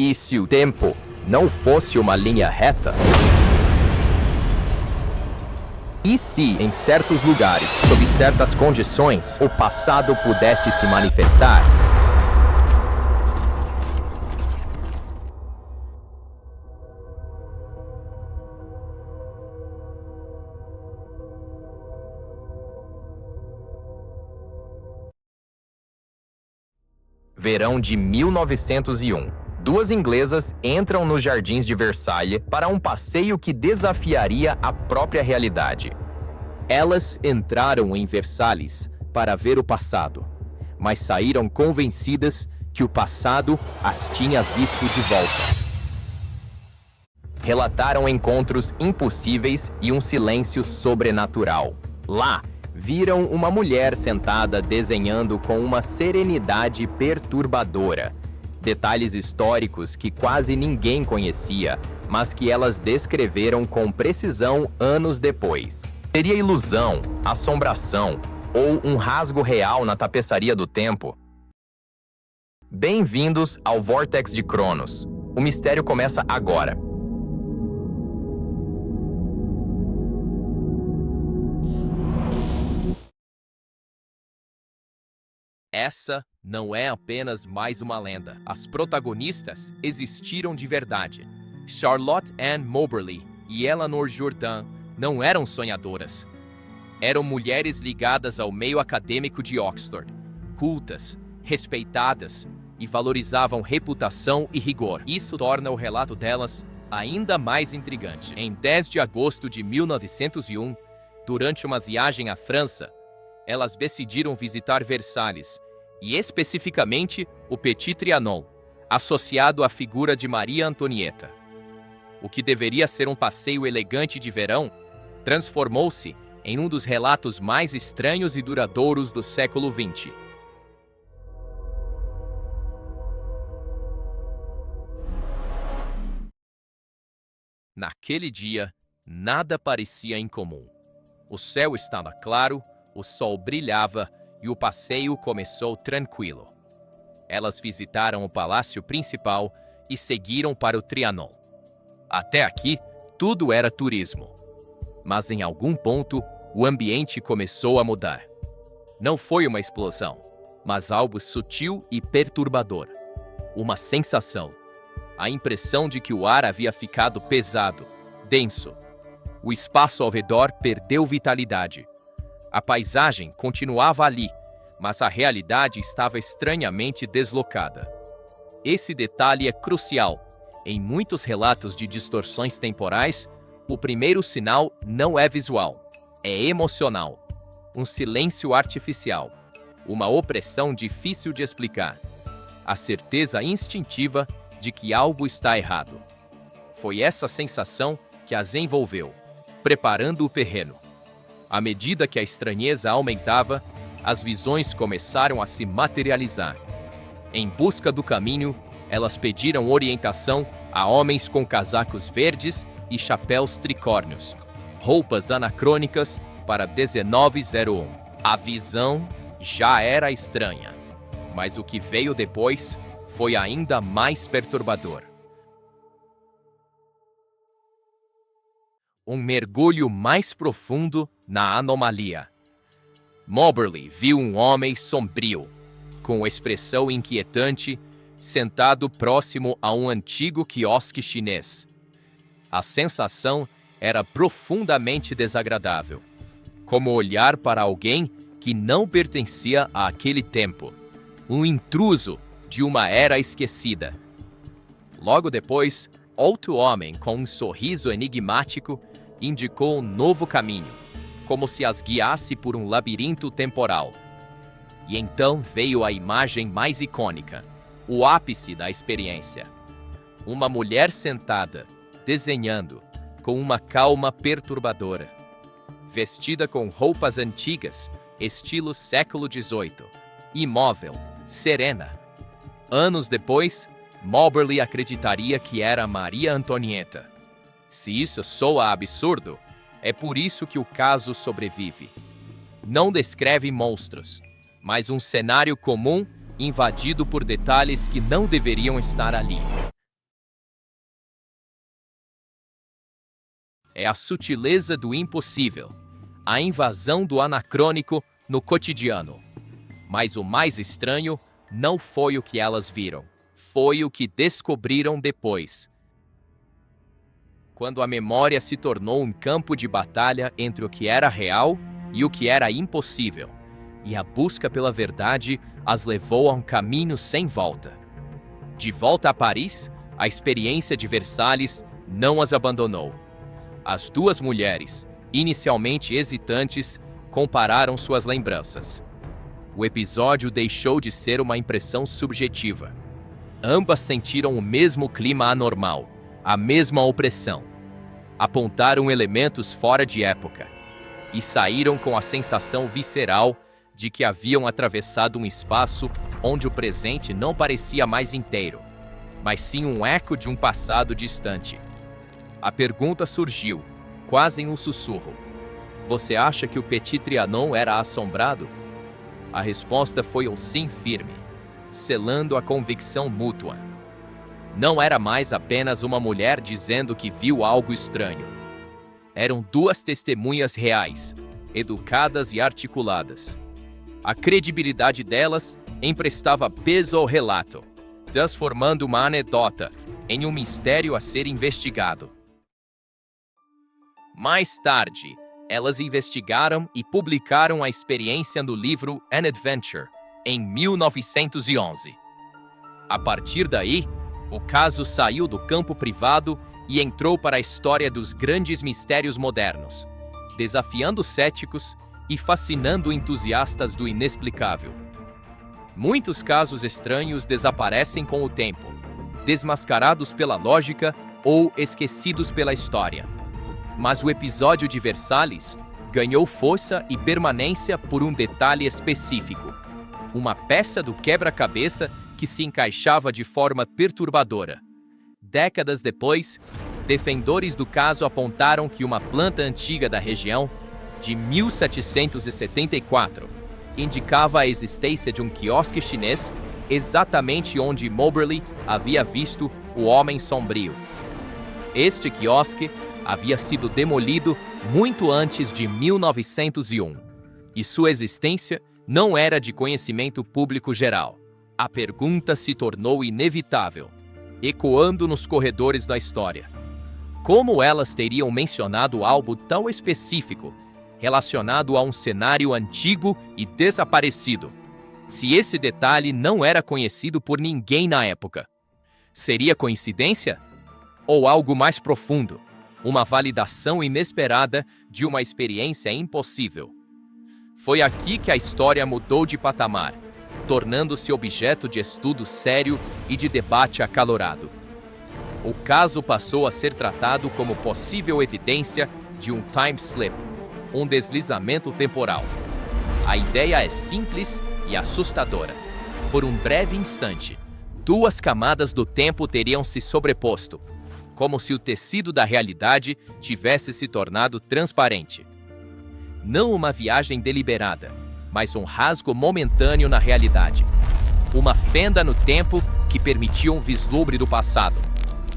E se o tempo não fosse uma linha reta? E se, em certos lugares, sob certas condições, o passado pudesse se manifestar? Verão de 1901. Duas inglesas entram nos Jardins de Versalhes para um passeio que desafiaria a própria realidade. Elas entraram em Versalhes para ver o passado, mas saíram convencidas que o passado as tinha visto de volta. Relataram encontros impossíveis e um silêncio sobrenatural. Lá, viram uma mulher sentada desenhando com uma serenidade perturbadora. Detalhes históricos que quase ninguém conhecia, mas que elas descreveram com precisão anos depois. Seria ilusão, assombração ou um rasgo real na tapeçaria do tempo? Bem-vindos ao Vórtex de Cronos. O mistério começa agora. Essa não é apenas mais uma lenda. As protagonistas existiram de verdade. Charlotte Ann Moberly e Eleanor Jourdan não eram sonhadoras. Eram mulheres ligadas ao meio acadêmico de Oxford, cultas, respeitadas e valorizavam reputação e rigor. Isso torna o relato delas ainda mais intrigante. Em 10 de agosto de 1901, durante uma viagem à França, elas decidiram visitar Versalhes, e especificamente o Petit Trianon, associado à figura de Maria Antonieta. O que deveria ser um passeio elegante de verão, transformou-se em um dos relatos mais estranhos e duradouros do século XX. Naquele dia, nada parecia incomum. O céu estava claro, o sol brilhava e o passeio começou tranquilo. Elas visitaram o palácio principal e seguiram para o Trianon. Até aqui, tudo era turismo. Mas em algum ponto, o ambiente começou a mudar. Não foi uma explosão, mas algo sutil e perturbador. Uma sensação. A impressão de que o ar havia ficado pesado, denso. O espaço ao redor perdeu vitalidade. A paisagem continuava ali, mas a realidade estava estranhamente deslocada. Esse detalhe é crucial. Em muitos relatos de distorções temporais, o primeiro sinal não é visual, é emocional. Um silêncio artificial, uma opressão difícil de explicar, a certeza instintiva de que algo está errado. Foi essa sensação que as envolveu, preparando o terreno. À medida que a estranheza aumentava, as visões começaram a se materializar. Em busca do caminho, elas pediram orientação a homens com casacos verdes e chapéus tricórnios, roupas anacrônicas para 1901. A visão já era estranha, mas o que veio depois foi ainda mais perturbador. Um mergulho mais profundo na anomalia. Moberly viu um homem sombrio, com expressão inquietante, sentado próximo a um antigo quiosque chinês. A sensação era profundamente desagradável, como olhar para alguém que não pertencia àquele tempo, um intruso de uma era esquecida. Logo depois, outro homem com um sorriso enigmático indicou um novo caminho, como se as guiasse por um labirinto temporal. E então veio a imagem mais icônica, o ápice da experiência. Uma mulher sentada, desenhando, com uma calma perturbadora. Vestida com roupas antigas, estilo século XVIII, imóvel, serena. Anos depois, Moberly acreditaria que era Maria Antonieta. Se isso soa absurdo, é por isso que o caso sobrevive. Não descreve monstros, mas um cenário comum invadido por detalhes que não deveriam estar ali. é a sutileza do impossível, a invasão do anacrônico no cotidiano. Mas o mais estranho não foi o que elas viram, foi o que descobriram depois. Quando a memória se tornou um campo de batalha entre o que era real e o que era impossível, e a busca pela verdade as levou a um caminho sem volta. De volta a Paris, a experiência de Versalhes não as abandonou. As duas mulheres, inicialmente hesitantes, compararam suas lembranças. O episódio deixou de ser uma impressão subjetiva. Ambas sentiram o mesmo clima anormal, a mesma opressão. Apontaram elementos fora de época e saíram com a sensação visceral de que haviam atravessado um espaço onde o presente não parecia mais inteiro, mas sim um eco de um passado distante. A pergunta surgiu, quase em um sussurro. Você acha que o Petit Trianon era assombrado? A resposta foi um sim firme, selando a convicção mútua. Não era mais apenas uma mulher dizendo que viu algo estranho. Eram duas testemunhas reais, educadas e articuladas. A credibilidade delas emprestava peso ao relato, transformando uma anedota em um mistério a ser investigado. Mais tarde, elas investigaram e publicaram a experiência no livro An Adventure, em 1911. A partir daí, o caso saiu do campo privado e entrou para a história dos grandes mistérios modernos, desafiando céticos e fascinando entusiastas do inexplicável. Muitos casos estranhos desaparecem com o tempo, desmascarados pela lógica ou esquecidos pela história. Mas o episódio de Versalhes ganhou força e permanência por um detalhe específico, uma peça do quebra-cabeça que se encaixava de forma perturbadora. Décadas depois, defensores do caso apontaram que uma planta antiga da região, de 1774, indicava a existência de um quiosque chinês exatamente onde Moberly havia visto o Homem Sombrio. Este quiosque havia sido demolido muito antes de 1901, e sua existência não era de conhecimento público geral. A pergunta se tornou inevitável, ecoando nos corredores da história. Como elas teriam mencionado algo tão específico, relacionado a um cenário antigo e desaparecido, se esse detalhe não era conhecido por ninguém na época? Seria coincidência? Ou algo mais profundo? Uma validação inesperada de uma experiência impossível? Foi aqui que a história mudou de patamar, tornando-se objeto de estudo sério e de debate acalorado. O caso passou a ser tratado como possível evidência de um time slip, um deslizamento temporal. A ideia é simples e assustadora. Por um breve instante, duas camadas do tempo teriam se sobreposto, como se o tecido da realidade tivesse se tornado transparente. Não uma viagem deliberada, mas um rasgo momentâneo na realidade. Uma fenda no tempo que permitia um vislumbre do passado.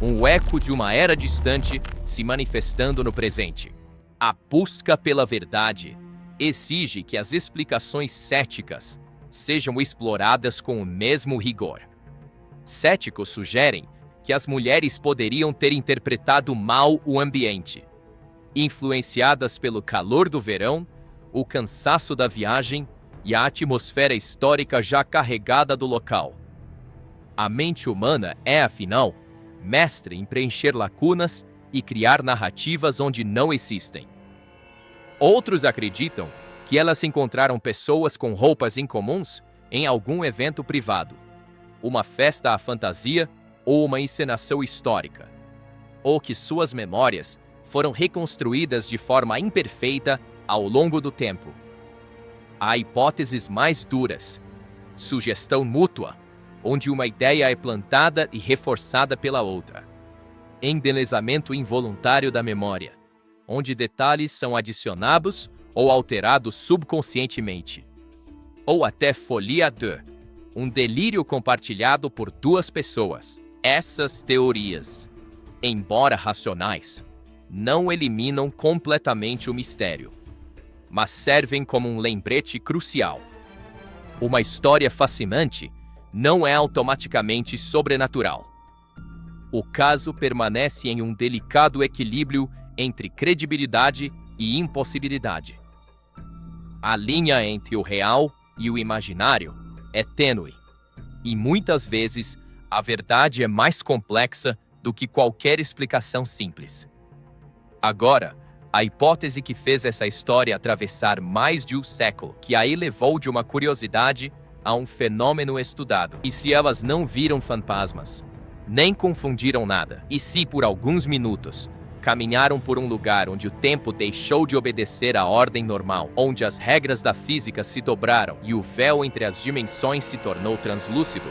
Um eco de uma era distante se manifestando no presente. A busca pela verdade exige que as explicações céticas sejam exploradas com o mesmo rigor. Céticos sugerem que as mulheres poderiam ter interpretado mal o ambiente, influenciadas pelo calor do verão, o cansaço da viagem e a atmosfera histórica já carregada do local. A mente humana é, afinal, mestre em preencher lacunas e criar narrativas onde não existem. Outros acreditam que elas encontraram pessoas com roupas incomuns em algum evento privado, uma festa à fantasia ou uma encenação histórica, ou que suas memórias foram reconstruídas de forma imperfeita ao longo do tempo. Há hipóteses mais duras, sugestão mútua, onde uma ideia é plantada e reforçada pela outra. Embelezamento involuntário da memória, onde detalhes são adicionados ou alterados subconscientemente. Ou até folie à deux, um delírio compartilhado por duas pessoas. Essas teorias, embora racionais, não eliminam completamente o mistério, mas servem como um lembrete crucial. Uma história fascinante não é automaticamente sobrenatural. O caso permanece em um delicado equilíbrio entre credibilidade e impossibilidade. A linha entre o real e o imaginário é tênue, e muitas vezes a verdade é mais complexa do que qualquer explicação simples. Agora, a hipótese que fez essa história atravessar mais de um século, que a elevou de uma curiosidade a um fenômeno estudado. E se elas não viram fantasmas, nem confundiram nada, e se por alguns minutos caminharam por um lugar onde o tempo deixou de obedecer à ordem normal, onde as regras da física se dobraram e o véu entre as dimensões se tornou translúcido.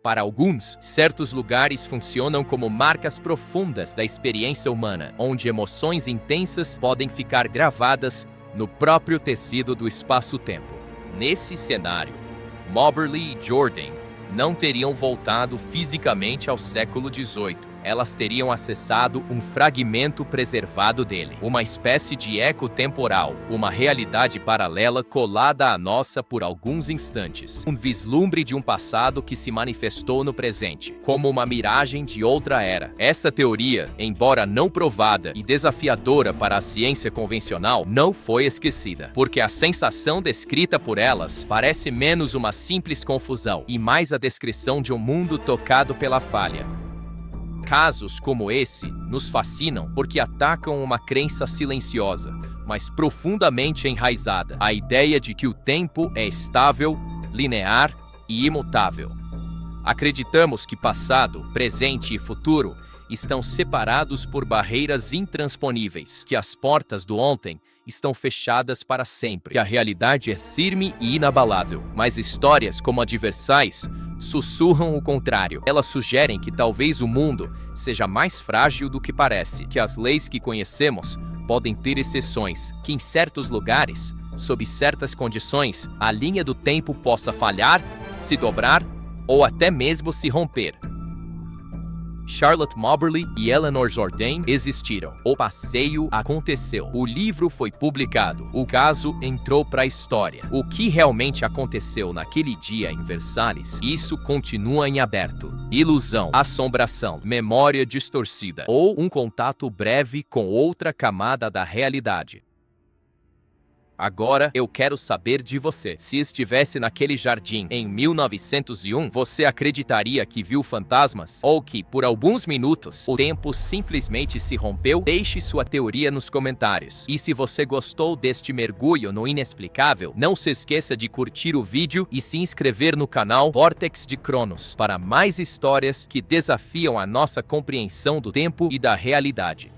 Para alguns, certos lugares funcionam como marcas profundas da experiência humana, onde emoções intensas podem ficar gravadas no próprio tecido do espaço-tempo. Nesse cenário, Moberly e Jordan não teriam voltado fisicamente ao século XVIII. Elas teriam acessado um fragmento preservado dele, uma espécie de eco temporal, uma realidade paralela colada à nossa por alguns instantes, um vislumbre de um passado que se manifestou no presente, como uma miragem de outra era. Essa teoria, embora não provada e desafiadora para a ciência convencional, não foi esquecida, porque a sensação descrita por elas parece menos uma simples confusão e mais a descrição de um mundo tocado pela falha. Casos como esse nos fascinam porque atacam uma crença silenciosa, mas profundamente enraizada, a ideia de que o tempo é estável, linear e imutável. Acreditamos que passado, presente e futuro estão separados por barreiras intransponíveis, que as portas do ontem estão fechadas para sempre, que a realidade é firme e inabalável. Mas histórias como a de Versailles sussurram o contrário. Elas sugerem que talvez o mundo seja mais frágil do que parece, que as leis que conhecemos podem ter exceções, que em certos lugares, sob certas condições, a linha do tempo possa falhar, se dobrar ou até mesmo se romper. Charlotte Moberly e Eleanor Jordan existiram. O passeio aconteceu. O livro foi publicado. O caso entrou para a história. O que realmente aconteceu naquele dia em Versalhes? Isso continua em aberto. Ilusão, assombração, memória distorcida ou um contato breve com outra camada da realidade. Agora eu quero saber de você. Se estivesse naquele jardim em 1901, você acreditaria que viu fantasmas? Ou que, por alguns minutos, o tempo simplesmente se rompeu? Deixe sua teoria nos comentários. E se você gostou deste mergulho no inexplicável, não se esqueça de curtir o vídeo e se inscrever no canal Vórtex de Cronos para mais histórias que desafiam a nossa compreensão do tempo e da realidade.